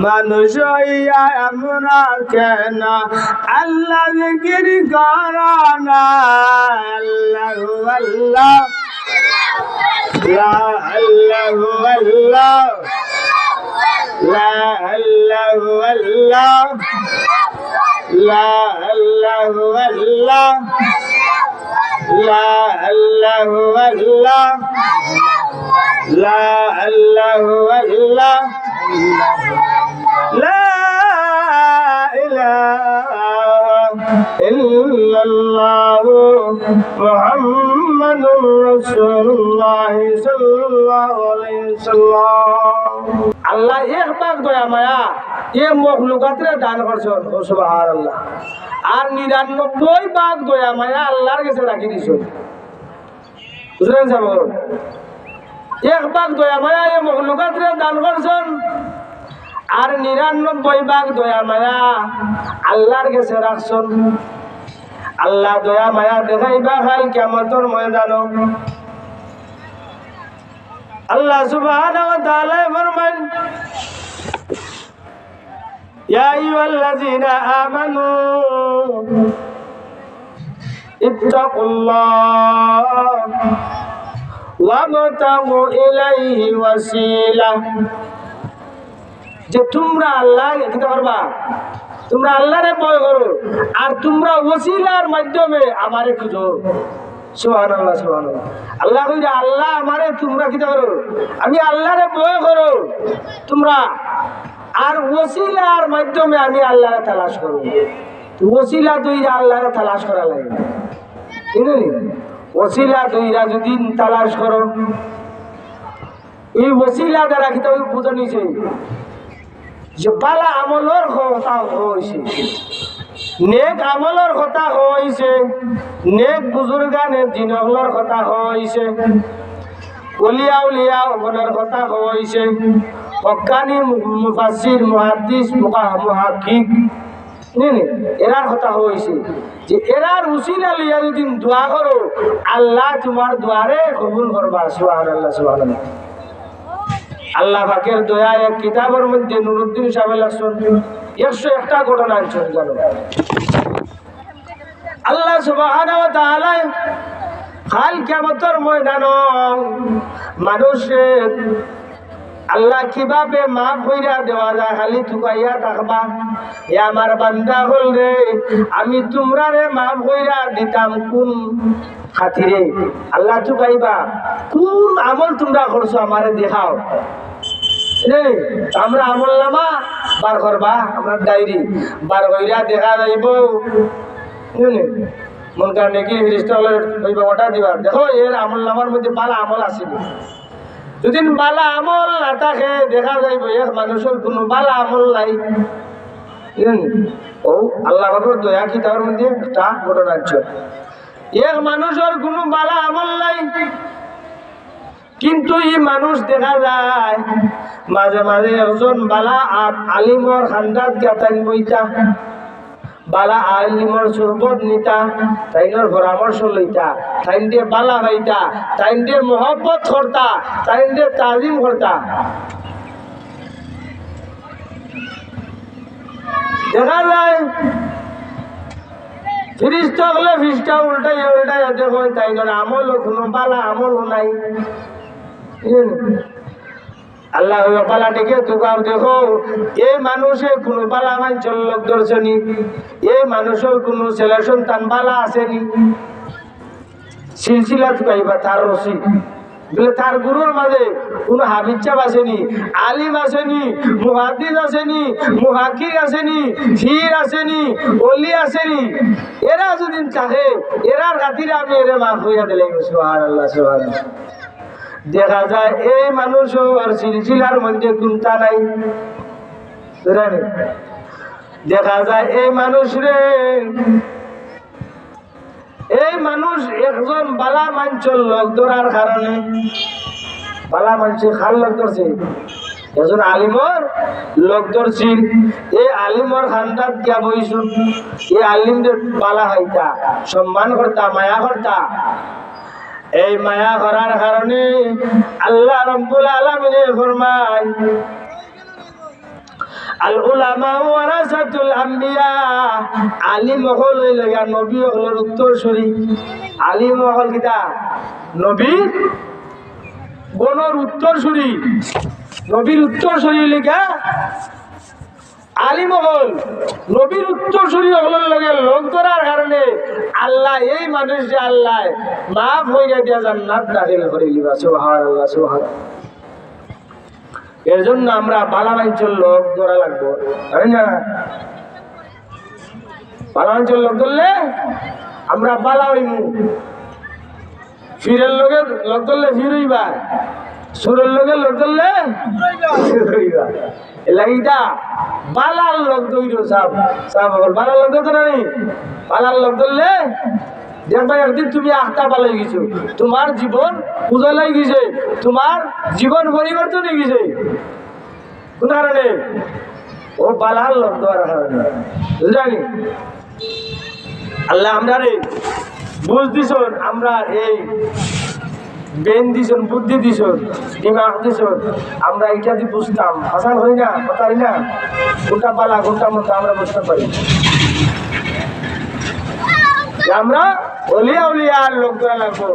মানুষ হইয়া আমরা কেন আল্লাহ জিকির করো না আল্লাহু আল্লাহ লা আল্লাহু আল্লাহ লা আল্লাহু আল্লাহ লা আল্লাহু আল্লাহ লা আল্লাহু আল্লাহ লা আল্লাহু আল্লাহ লা ইলাহা ইল্লাল্লাহু মুহাম্মাদুর রাসূলুল্লাহ সাল্লাল্লাহু আলাইহি ওয়াসাল্লাম। আল্লাহ এক ভাগ দয়া মায়া এ মখলুকাতরে দান করছেন সুবহানাল্লাহ আর 99 ভাগ দয়া মায়া আল্লাহর কাছে রাখি দিছেন বুঝলেন সাহেব এক ভাগ দয়া মায়া এ মখলুকাতরে দান করছেন আর 99 ভাগ দয়া মায়া আল্লাহর কাছে রাখছেন আল্লাহ দয়া মায়া দেখাইবা কাল কিয়ামতের ময়দানে আল্লাহ সুবহানাহু ওয়া তাআলা ফরমান ইয়া আইয়ুহাল্লাযীনা আমানু ইত্তাকুল্লাহ ওয়াবতাগু ইলাইহি ওয়াসিলা যে তোমরা আল্লাহ কি করবা তোমরা আল্লাহরে ভয় করো আর তোমরা ওসিলার মাধ্যমে আমারে খুঁজো সুবহানাল্লাহ সুবহানাল্লাহ আল্লাহ কইরা আল্লাহ আমারে তোমরা কি করো আমি আল্লাহরে ভয় করো তোমরা আর ওসিলার মাধ্যমে আমি আল্লাহরে তালাশ করব ওসিলা দইরা আল্লাহরে তালাশ করা লাগে ঠিক আছে ওসিলা দইরা যদি তালাশ করো এই ওসিলা দ্বারা কি তো বুঝা নিছে যে বালা আমলের কথা হইছে নেক আমলের কথা হইছে নেক বুজুর্গানে দিনগুলোর কথা হইছে ওলিয়া উলিয়া ওগনের কথা হইছে হক্কানি মুফাসসির মুহাদ্দিস মুহাক্কিক এরার কথা হইছে যে এরার উসিলা লিয়া যদি দোয়া করো আল্লাহ তোমার দোয়ারে কবুল করবা সুবহানাল্লাহ সুবহানাল্লাহ আল্লাহ পাকের দয়া এক কিতাবের মধ্যে নুরুদ্দিন সাহেব লাগছেন 101টা ঘটনা আছে জানো আল্লাহ সুবহানাহু ওয়া তাআলা কাল কিয়ামতের ময়দানে মানুষের আল্লাহ কিভাবে মাফ কইরা দেওয়া যায় খালি থুকাইয়া থাকবা এ আমার বান্দা হল রে আমি তোমরারে মাফ কইরা দিতাম কোন খাতিরে আল্লাহ থুকাইবা কোন আমল তোমরা করছো আমারে দেখাও আমরা আমল নামা বার করবা আমরা ডায়েরি বার কইরা দেখা যাইব মন কারণে কি ফিরিস্তা হলে ওটা দিবা দেখো এর আমল নামার মধ্যে বালা আমল আছে যদি বালা আমল না থাকে দেখা যাইব এক মানুষের কোনো বালা আমল নাই ও আল্লাহ বাবার দয়া কি তার মধ্যে একটা ঘটনা আছে এক মানুষের কোনো বালা আমল নাই কিন্তু এই মানুষ দেখা যায় মাঝে মাঝে একজন বালা আলিমর খান্দাত গাতাইন বইতা বালা আলিমর সুরবত নিতা তাইনের পরামর্শ লইতা তাইন দিয়ে বালা হইতা তাইন দিয়ে মোহব্বত করতা তাইন দিয়ে তাজিম করতা দেখা যায় ফিরিস্তা হলে ফিরিস্তা উল্টাই উল্টাই দেখো তাইনের আমল কোনো বালা আমল নাই আল্লাহ বালা ডেকে তুকাও দেখো এই মানুষের কোনো বালা মাঞ্চল লোক দর্শনী এই মানুষের কোনো ছেলে সন্তান বালা আসেনি সিলসিলা তুকাইবা তার রসি বলে তার গুরুর মাঝে কোনো হাফিজ সাহেব আসেনি আলিম আসেনি মুহাদ্দিস আসেনি মুহাক্কিক আসেনি ফির আসেনি ওলি আসেনি এরা যদি থাকে এরার খাতিরে আমি এরে মাফ হইয়া দিলাম সুবহানাল্লাহ সুবহানাল্লাহ দেখা যায় এই মানুষের সিলসিলার মধ্যে চিন্তা নাই দেখা যায় এই মানুষ রে এই মানুষ একজন বালা মাঞ্চল লোক ধরার কারণে বালা মানুষের খাল লোক ধরছে একজন আলিমর লোক ধরছি এই আলিমর খান্দাত গিয়া বইছুন এই আলিমদের বালা হইতা সম্মান করতা মায়া করতা এই মায়া করার কারণে আল্লাহ রাব্বুল আলামিন ফরমান আল উলামা ওয়ারাসাতুল আম্বিয়া, আলিম হল লাগা নবী হল উত্তরসূরি। আলিম হল কিতা নবীর গণর উত্তরসূরি, নবীর উত্তরসূরি লেখা আলিম হল নবীর উত্তরসূরি হলের লগে লোক ধরার কারণে আল্লাহ এই মানুষকে আল্লাহ মাফ হইয়া দিয়া জান্নাত দাখিল করে দিবা। সুবহানাল্লাহ সুবহানাল্লাহ। এর জন্য আমরা বালামাঞ্চল লোক ধরা লাগবো, তাই না? বালামাঞ্চল লোক ধরলে আমরা বালা হইমু, ফিরের লোকের লোক ধরলে ফির হইবা, সুরের লোকের লোক ধরলে সুর হইবা। এলাকিটা বালার লোক ধৈর্য সাপ সাপ বালার লোক ধরতে নানি, বালার লোক ধরলে দেখবা একদিন তুমি আটটা পালাই গেছো, তোমার জীবন উজালাই গেছে, তোমার জীবন পরিবর্তন হয়ে গেছে। কোন কারণে? ও বালার লোক দেওয়ার কারণে। বুঝলি আল্লাহ আমরা রে বুঝ দিছন, আমরা এই বেন দিছন, বুদ্ধি দিছন, দিমাগ দিছন, আমরা এটা দিয়ে বুঝতাম। হাসান হই না কথাই না, গোটা বালা গোটা মতো আমরা বুঝতে পারি। আমরা ওলিয়া উলিয়ার লোক ধরা লাগবো।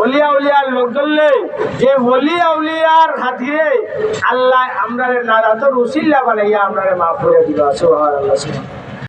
ওলিয়া উলিয়ার লোক ধরলে যে ওলিয়া উলিয়ার খাতিরে আল্লাহ আমরা নারাতর উসিল্লা বানাইয়া আমরা মাফ করে দিবা। সুবহানাল্লাহ।